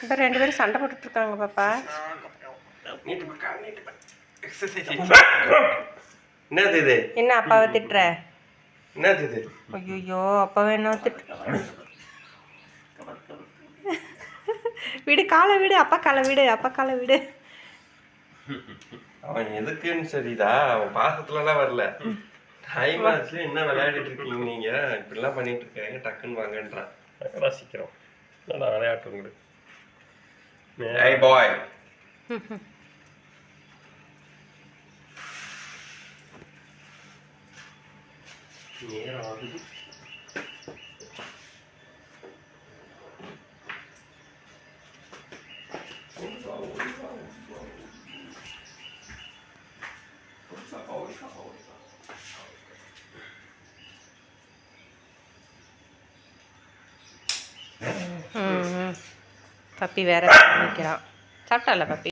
இப்போ 2 பேரும் சண்டை போட்டுட்டு இருக்காங்க பாப்பா. என்னது இது? என்ன அப்பாவை திட்டுற? என்னது இது? ஐயோ அப்பாவை என்ன விடு, காலை விடு, அப்பா காலை விடு, அப்பா காலை விடு. அவன் எதுக்குன்னு சரிதா, அவன் பாசத்துலலாம் வரல. டைம் ஆச்சு, என்ன விளையாடிட்டு இருக்கீங்க நீங்க, இப்படிலாம் பண்ணிட்டு இருக்காங்க, டக்குன்னு வாங்கன்றான். ரசிக்கிறோம். நல்லா விளையாட்டுங்க. ஏய் பாய். நேரம் ஆகுது. பப்பி வேற நிற்கிறான். சாப்பிட்டால பப்பி?